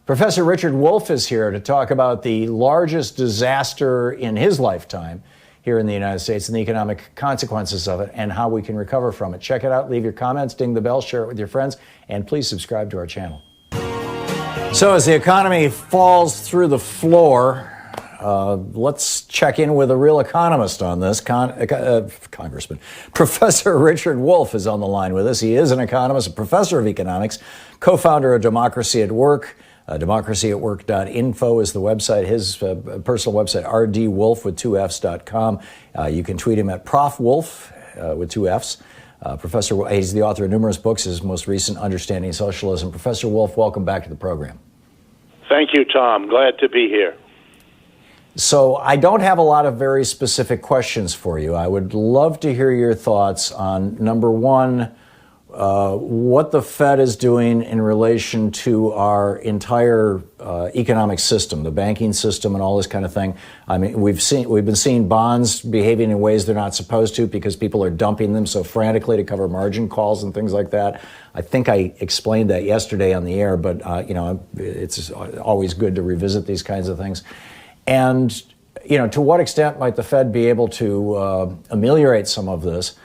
Professor Richard Wolff is here to talk about the largest disaster in his lifetime here in the United States and the economic consequences of it and how we can recover from it. Check it out, leave your comments, ding the bell, share it with your friends, and please subscribe to our channel. So as the economy falls through the floor, let's check in with a real economist on this. Congressman. Professor Richard Wolff is on the line with us. He is an economist, a professor of economics, co-founder of Democracy at Work. Democracyatwork.info is the website. His personal website, rdwolf with 2fs.com. You can tweet him at Prof. Wolf with 2Fs. He's the author of numerous books, his most recent, Understanding Socialism. Professor Wolff, welcome back to the program. Thank you, Tom. Glad to be here. So I don't have a lot of very specific questions for you. I would love to hear your thoughts on, number one, what the Fed is doing in relation to our entire economic system, the banking system and all this kind of thing. I mean, we've been seeing bonds behaving in ways they're not supposed to because people are dumping them so frantically to cover margin calls and things like that. I think I explained that yesterday on the air, but it's always good to revisit these kinds of things. And to what extent might the Fed be able to ameliorate some of this?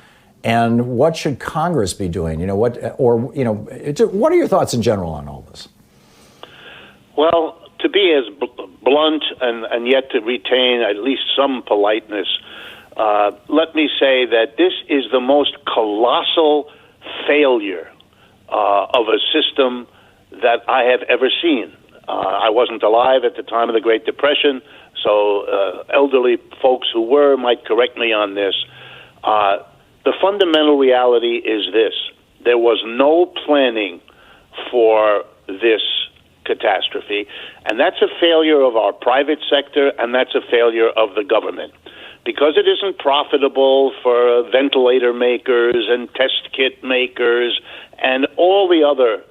And what should Congress be doing? What are your thoughts in general on all this? Well, to be as blunt and yet to retain at least some politeness, let me say that this is the most colossal failure of a system that I have ever seen. I wasn't alive at the time of the Great Depression, so elderly folks who were might correct me on this. The fundamental reality is this. There was no planning for this catastrophe, and that's a failure of our private sector, and that's a failure of the government. Because it isn't profitable for ventilator makers and test kit makers and all the other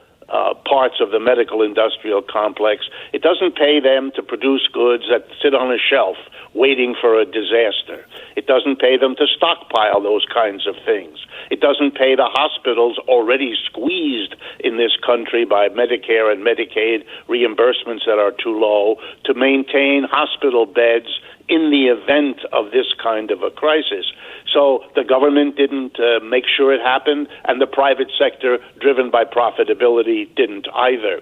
parts of the medical industrial complex, it doesn't pay them to produce goods that sit on a shelf waiting for a disaster. It doesn't pay them to stockpile those kinds of things. It doesn't pay the hospitals already squeezed in this country by Medicare and Medicaid reimbursements that are too low to maintain hospital beds in the event of this kind of a crisis. So the government didn't make sure it happened, and the private sector, driven by profitability, didn't either.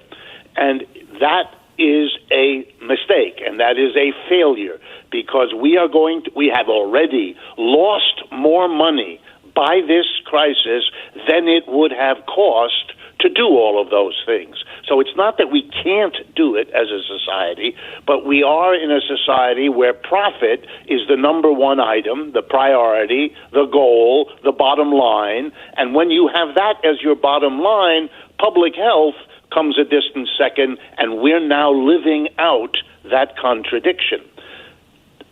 And that is a mistake, and that is a failure, because we have already lost more money by this crisis than it would have cost to do all of those things. So it's not that we can't do it as a society, but we are in a society where profit is the number one item, the priority, the goal, the bottom line. And when you have that as your bottom line, public health comes a distant second, and we're now living out that contradiction.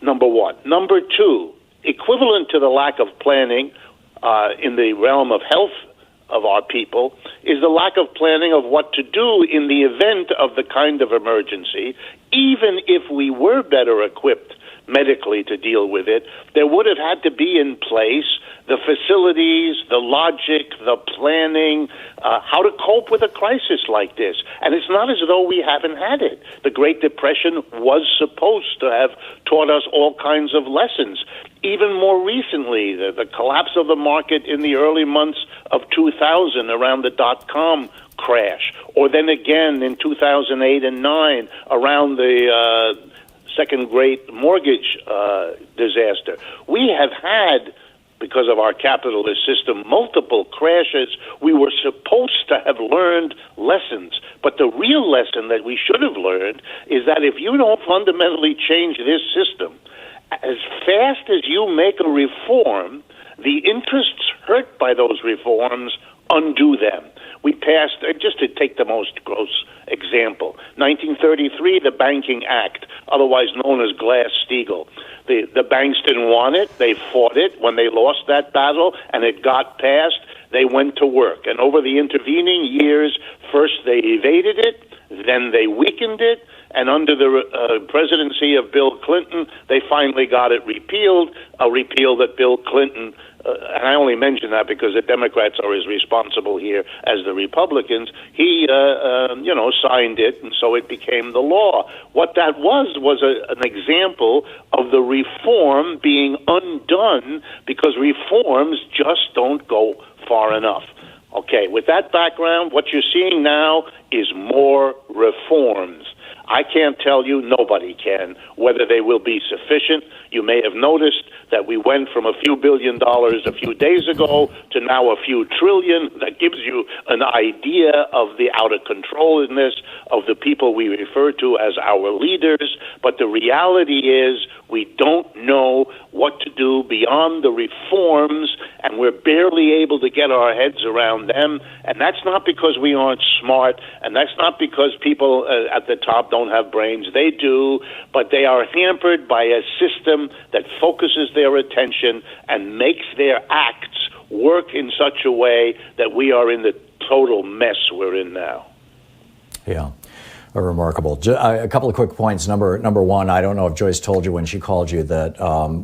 Number one. Number two, equivalent to the lack of planning in the realm of health of our people is the lack of planning of what to do in the event of the kind of emergency. Even if we were better equipped medically to deal with it, there would have had to be in place the facilities, the logic, the planning, how to cope with a crisis like this. And it's not as though we haven't had it. The Great Depression was supposed to have taught us all kinds of lessons. Even more recently, the collapse of the market in the early months of 2000 around the dot-com crash, or then again in 2008 and 9 around the second great mortgage disaster. We have had, because of our capitalist system, multiple crashes. We were supposed to have learned lessons. But the real lesson that we should have learned is that if you don't fundamentally change this system, as fast as you make a reform, the interests hurt by those reforms undo them. We passed, just to take the most gross example, 1933, the Banking Act, otherwise known as Glass-Steagall. The banks didn't want it. They fought it. When they lost that battle and it got passed, they went to work. And over the intervening years, first they evaded it, then they weakened it, and under the presidency of Bill Clinton, they finally got it repealed, a repeal that Bill Clinton and I only mention that because the Democrats are as responsible here as the Republicans. He, signed it, and so it became the law. What that was an example of the reform being undone because reforms just don't go far enough. Okay, with that background, what you're seeing now is more reforms. I can't tell you, nobody can, whether they will be sufficient. You may have noticed that we went from a few $1 billion a few days ago to now a few trillion. That gives you an idea of the out of controlness of the people we refer to as our leaders. But the reality is we don't know what to do beyond the reforms, and we're barely able to get our heads around them. And that's not because we aren't smart, and that's not because people at the top don't have brains. They do, but they are hampered by a system that focuses their attention and makes their acts work in such a way that we are in the total mess we're in now. Yeah. Remarkable. A couple of quick points. Number one, I don't know if Joyce told you when she called you that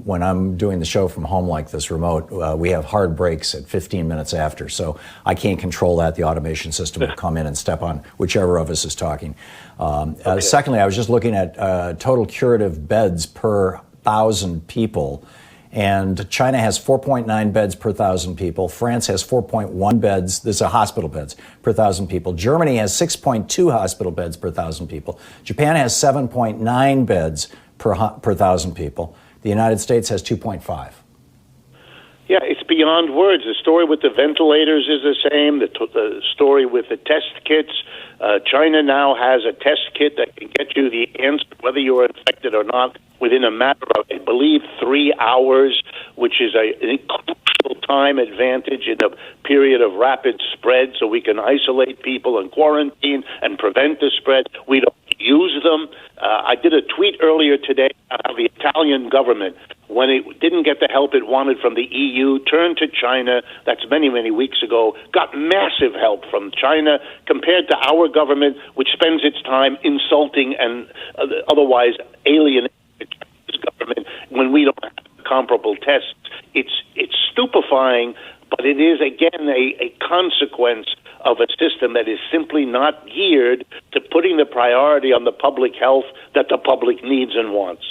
when I'm doing the show from home like this remote, we have hard breaks at 15 minutes after. So I can't control that. The automation system will come in and step on whichever of us is talking. Okay. Secondly, I was just looking at total curative beds per 1,000 people. And China has 4.9 beds per 1,000 people. France has 4.1 beds. This is hospital beds per 1,000 people. Germany has 6.2 hospital beds per 1,000 people. Japan has 7.9 beds per 1,000 people. The United States has 2.5. Yeah, it's beyond words. The story with the ventilators is the same. The story with the test kits. China now has a test kit that can get you the answer whether you're infected or not within a matter of, I believe, 3 hours, which is an crucial time advantage in a period of rapid spread, so we can isolate people and quarantine and prevent the spread. We don't use them. I did a tweet earlier today about how the Italian government, when it didn't get the help it wanted from the EU, turned to China. That's many, many weeks ago, got massive help from China compared to our government, which spends its time insulting and otherwise alienating the Chinese government when we don't have comparable tests. It's stupefying, but it is, again, a consequence of a system that is simply not geared to putting the priority on the public health that the public needs and wants.